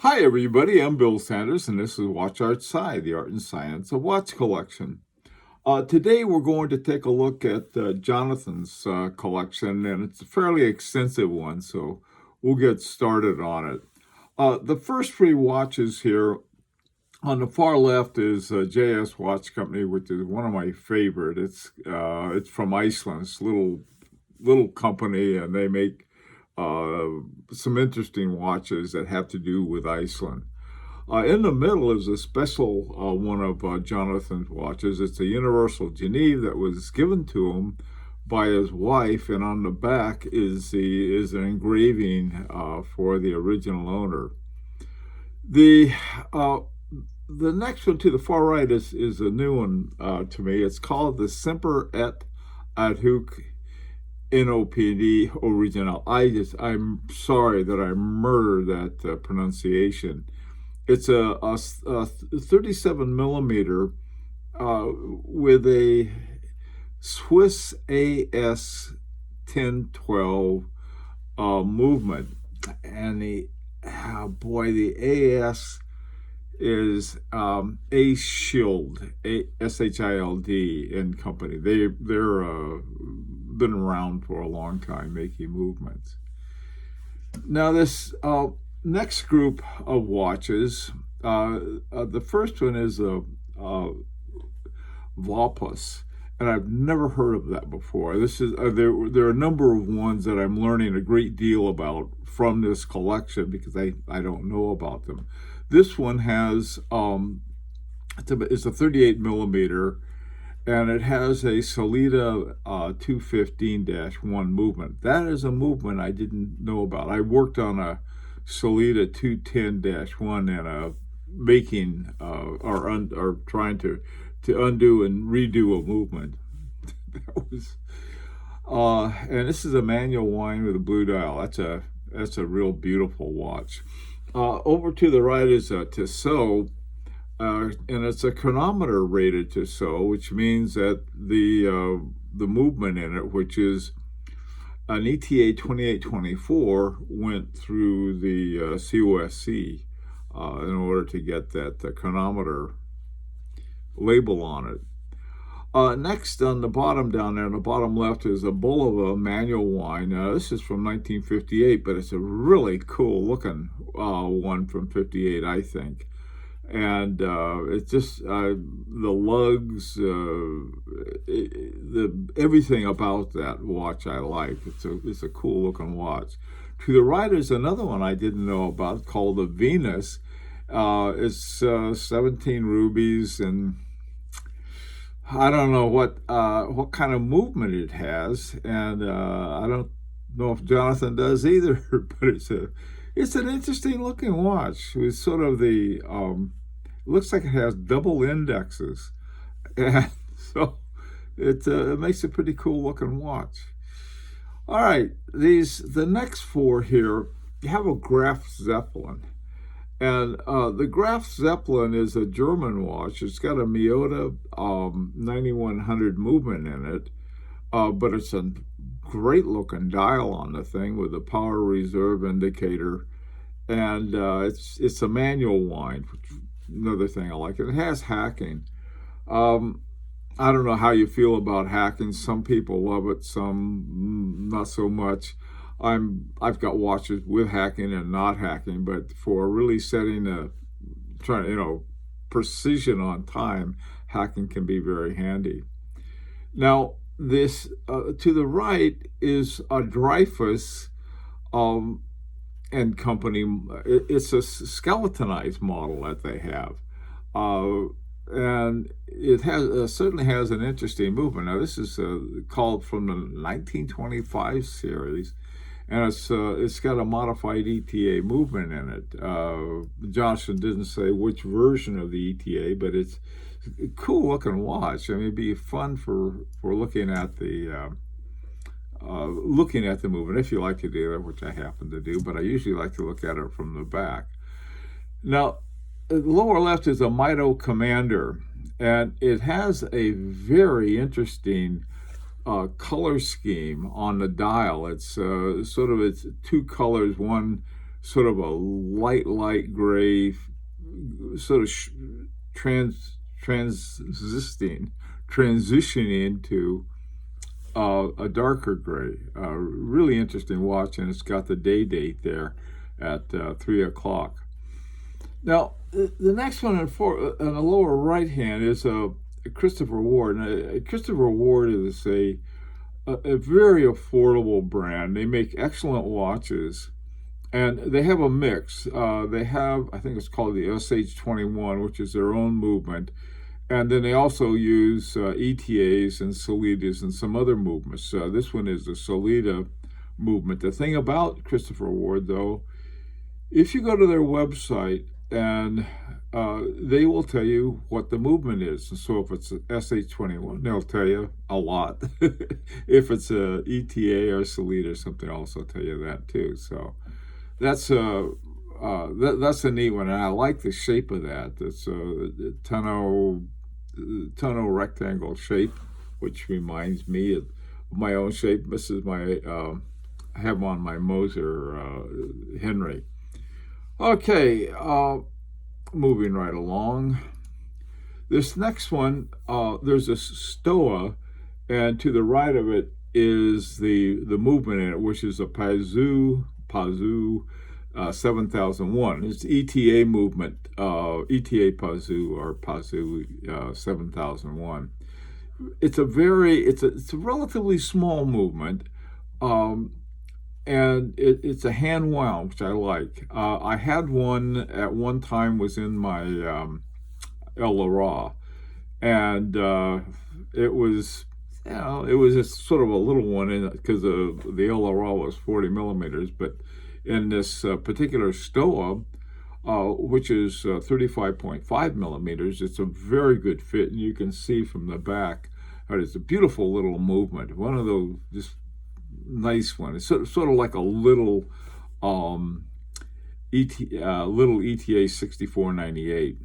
Hi, everybody. I'm Bill Sanders, and this is Watch Outside, the art and science of watch collection. Today, we're going to take a look at Jonathan's collection, and it's a fairly extensive one, so we'll get started on it. The first three watches here on the far left is JS Watch Company, which is one of my favorite. It's from Iceland. It's a little company, and they make some interesting watches that have to do with Iceland. In the middle is a special one of Jonathan's watches. It's a Universal Geneve that was given to him by his wife, and on the back is an engraving for the original owner. The next one to the far right is a new one to me. It's called the Semper et Adhuc NOPD original. I'm sorry that I murdered that pronunciation. It's a 37 millimeter with a Swiss AS 1012 movement, and the AS is A Schild, SHILD and company. They're been around for a long time making movements. Now this next group of watches, the first one is a Valpus, and I've never heard of that before. This is there are a number of ones that I'm learning a great deal about from this collection because I don't know about them. This one has it's a 38 millimeter, and it has a Solida 215-1 movement. That is a movement I didn't know about. I worked on a Solida 210-1 and making or trying to undo and redo a movement. That was and this is a manual wind with a blue dial. That's a real beautiful watch. Over to the right is a Tissot, and it's a chronometer rated Tissot, which means that the movement in it, which is an ETA 2824, went through the COSC in order to get that chronometer label on it. Next, on the bottom down there, on the bottom left, is a Bulova manual wind. Now, this is from 1958, but it's a really cool looking one from 58, I think. And it's just the lugs, everything about that watch I like. It's a cool looking watch. To the right is another one I didn't know about called the Venus. It's 17 rubies, and I don't know what kind of movement it has, and I don't know if Jonathan does either. But it's an interesting looking watch. It's sort of the looks like it has double indexes, and so it makes a pretty cool looking watch. All right, the next four here, you have a Graf Zeppelin. And the Graf Zeppelin is a German watch. It's got a Miyota 9100 movement in it, but it's a great looking dial on the thing with a power reserve indicator, and it's a manual wind, which is another thing I like. It has hacking. I don't know how you feel about hacking. Some people love it, some not so much. I've got watches with hacking and not hacking, but for really precision on time, hacking can be very handy. Now, this to the right is a Dreyfus and company. It's a skeletonized model that they have, and it certainly has an interesting movement. Now, this is called from the 1925 series. And it's got a modified ETA movement in it. Johnson didn't say which version of the ETA, but it's a cool looking watch. I mean, it'd be fun for looking at the movement if you like to do that, which I happen to do. But I usually like to look at it from the back. Now, the lower left is a Mito Commander, and it has a very interesting color scheme on the dial. It's it's two colors, one sort of a light gray, sort of transitioning to a darker gray. Really interesting watch, and it's got the date there at 3 o'clock. Now, the next one on the lower right hand is a Christopher Ward. And Christopher Ward is a very affordable brand. They make excellent watches, and they have a mix. They have, I think it's called the SH21, which is their own movement. And then they also use ETAs and Solitas and some other movements. This one is the Solita movement. The thing about Christopher Ward, though, if you go to their website, and they will tell you what the movement is. And so if it's a SH21, they'll tell you a lot. If it's a ETA or Solita or something else, they'll tell you that too. So that's a neat one, and I like the shape of that. It's a tonneau rectangle shape, which reminds me of my own shape. This is my I have on my Moser Henry. Okay, moving right along. This next one, there's a Stoa, and to the right of it is the movement in it, which is a Pazu 7001. It's ETA movement, ETA Pazu or Pazu 7001. It's a relatively small movement. And it's a hand wound, which I like. I had one at one time, was in my El Lara, and it was just sort of a little one, because the El Lara was 40 millimeters, but in this particular Stoa, which is 35.5 millimeters, it's a very good fit, and you can see from the back that it's a beautiful little movement. One of those just nice one. It's sort of like a little ETA 6498.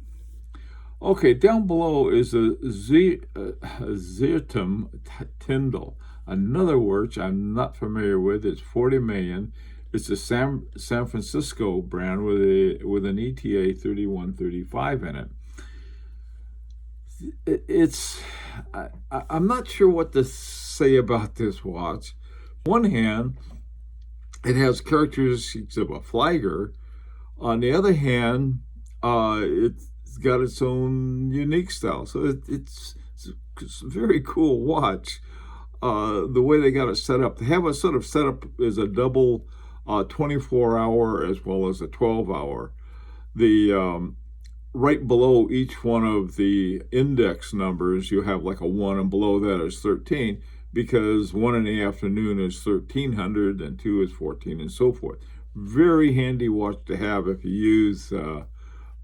Okay, down below is a Zirtum Tyndall. Another watch I'm not familiar with. It's 40 million. It's a San Francisco brand with an ETA 3135 in it. I'm not sure what to say about this watch. On one hand, it has characteristics of a flagger. On the other hand, it's got its own unique style. So it's a very cool watch. The way they got it set up, they have it sort of set up as a double 24-hour as well as a 12-hour. The right below each one of the index numbers, you have like a 1, and below that is 13. Because 1 in the afternoon is 1300 and 2 is 14 and so forth. Very handy watch to have if you use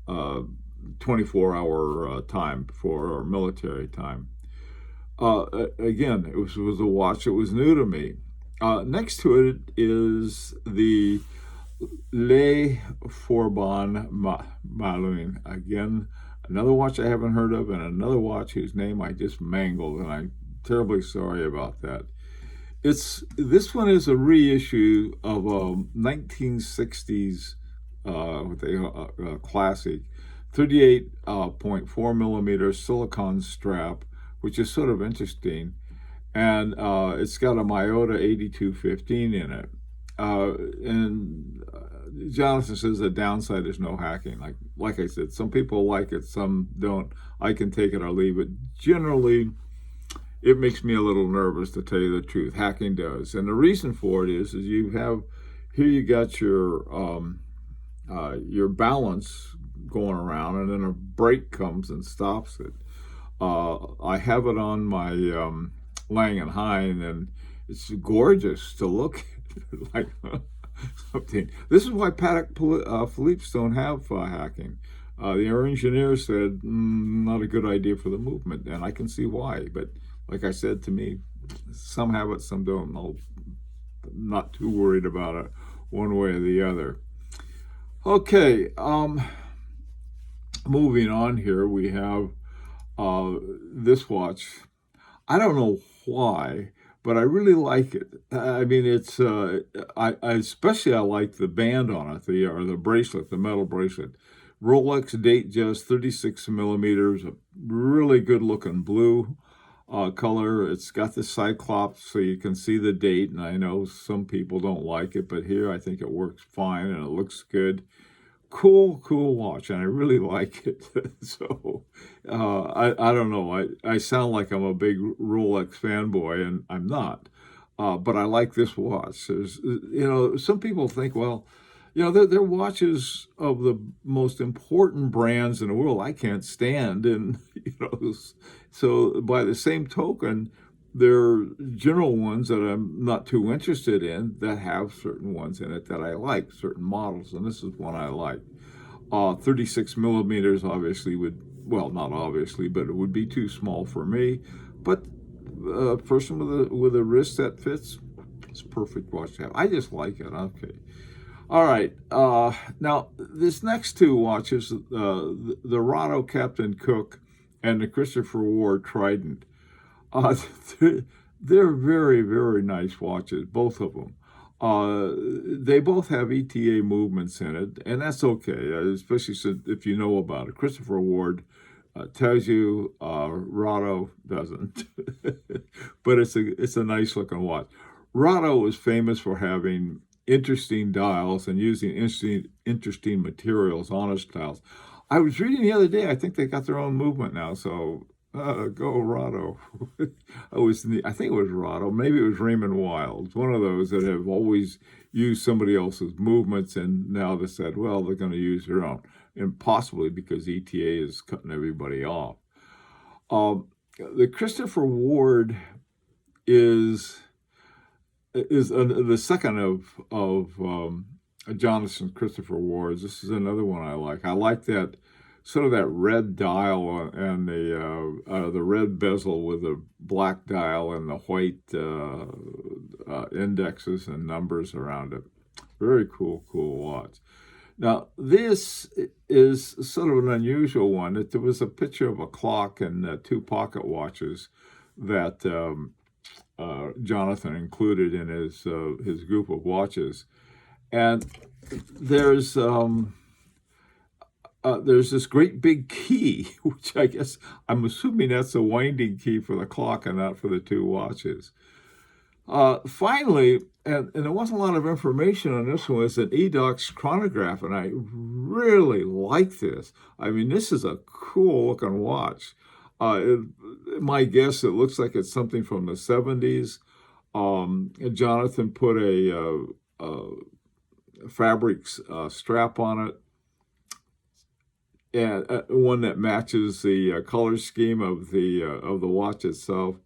24-hour time for military time. Again, it was a watch that was new to me. Next to it is the Le Forbon Malin. Again, another watch I haven't heard of, and another watch whose name I just mangled, and I'm terribly sorry about that. This one is a reissue of a 1960s classic 38.4 millimeter silicone strap, which is sort of interesting, and it's got a Miyota 8215 in it. And Jonathan says the downside is no hacking. Like I said, some people like it, some don't. I can take it or leave it. Generally, it makes me a little nervous, to tell you the truth. Hacking does, and the reason for it is you got your balance going around, and then a brake comes and stops it. I have it on my Lang & Hein, and it's gorgeous to look at. Like something. This is why Patek Philippe's don't have hacking. The engineer said not a good idea for the movement, and I can see why. But like I said, to me, some have it, some don't. I'm not too worried about it one way or the other. Okay, moving on here, we have this watch. I don't know why, but I really like it. I mean, it's I especially I like the band on it, the bracelet, the metal bracelet. Rolex Datejust 36 millimeters, a really good looking blue color. It's got the cyclops so you can see the date, and I know some people don't like it, but here I think it works fine and it looks good. Cool watch, and I really like it. So I don't know. I sound like I'm a big Rolex fanboy, and I'm not. But I like this watch. Some people think, well, they're watches of the most important brands in the world I can't stand, and so by the same token, there are general ones that I'm not too interested in that have certain ones in it that I like, certain models, and this is one I like. 36 millimeters obviously well, not obviously, but it would be too small for me. But a person with a wrist that fits, it's a perfect watch to have. I just like it. Okay. All right. Now, this next two watches, the Rado Captain Cook and the Christopher Ward Trident, uh, they're very, very nice watches, both of them. They both have ETA movements in it, and that's okay, especially if you know about it. Christopher Ward tells you, Rado doesn't, but it's a nice looking watch. Rado is famous for having interesting dials and using interesting materials on his dials. I was reading the other day, I think they got their own movement now, so go Rado. I think it was Rado. Maybe it was Raymond Wild. One of those that have always used somebody else's movements, and now they said, well, they're going to use their own, and possibly because ETA is cutting everybody off. The Christopher Ward is the second of Jonathan Christopher Ward's. This is another one I like. I like that sort of that red dial and the red bezel with the black dial and the white indexes and numbers around it. Very cool watch. Now, this is sort of an unusual one. There was a picture of a clock and two pocket watches that Jonathan included in his group of watches, and there's this great big key, which I guess I'm assuming that's a winding key for the clock and not for the two watches. Finally, and there wasn't a lot of information on this one, is an Edox chronograph, and I really like this. I mean, this is a cool looking watch. My guess, it looks like it's something from the 70s. Jonathan put a fabric strap on it, and one that matches the color scheme of the watch itself.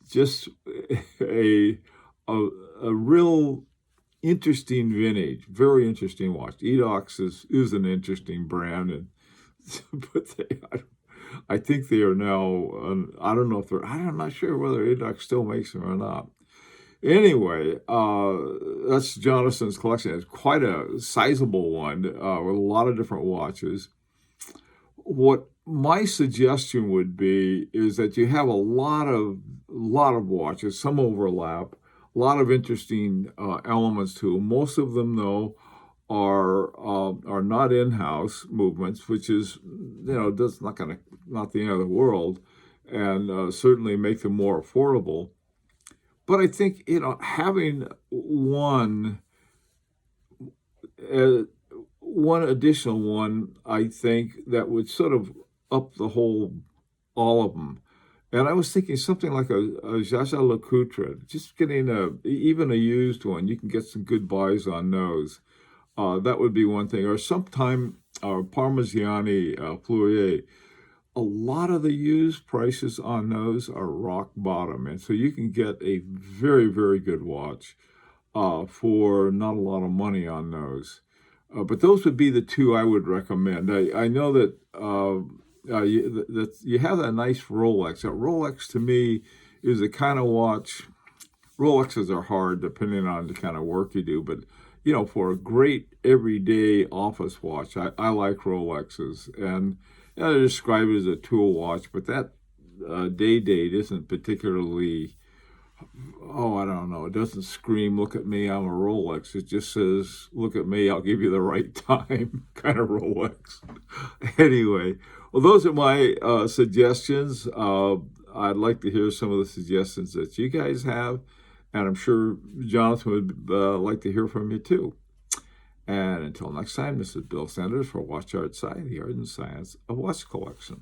Just a real interesting vintage, very interesting watch. Edox is an interesting brand, and but I think they are now. I'm not sure whether Edox still makes them or not. Anyway, that's Jonathan's collection. It's quite a sizable one with a lot of different watches. What my suggestion would be is that you have a lot of watches, some overlap, a lot of interesting elements to them. Most of them, though, are not in-house movements, which is that's not the end of the world, and certainly make them more affordable. But I think having one additional one, I think that would sort of up all of them. And I was thinking something like a Jaja Lecoultre, just getting even a used one. You can get some good buys on those. That would be one thing. Or sometime Parmigiani Fleurier. A lot of the used prices on those are rock bottom. And so you can get a very, very good watch for not a lot of money on those. But those would be the two I would recommend. I know that that you have that nice Rolex. That Rolex, to me, is the kind of watch. Rolexes are hard depending on the kind of work you do, but for a great everyday office watch, I like Rolexes. And I describe it as a tool watch, but that day date isn't particularly Oh, I don't know. It doesn't scream, look at me, I'm a Rolex. It just says, look at me, I'll give you the right time, kind of Rolex. Anyway, well, those are my suggestions. I'd like to hear some of the suggestions that you guys have, and I'm sure Jonathan would like to hear from you too. And until next time, this is Bill Sanders for Watch Art Sci, the art and science of watch collection.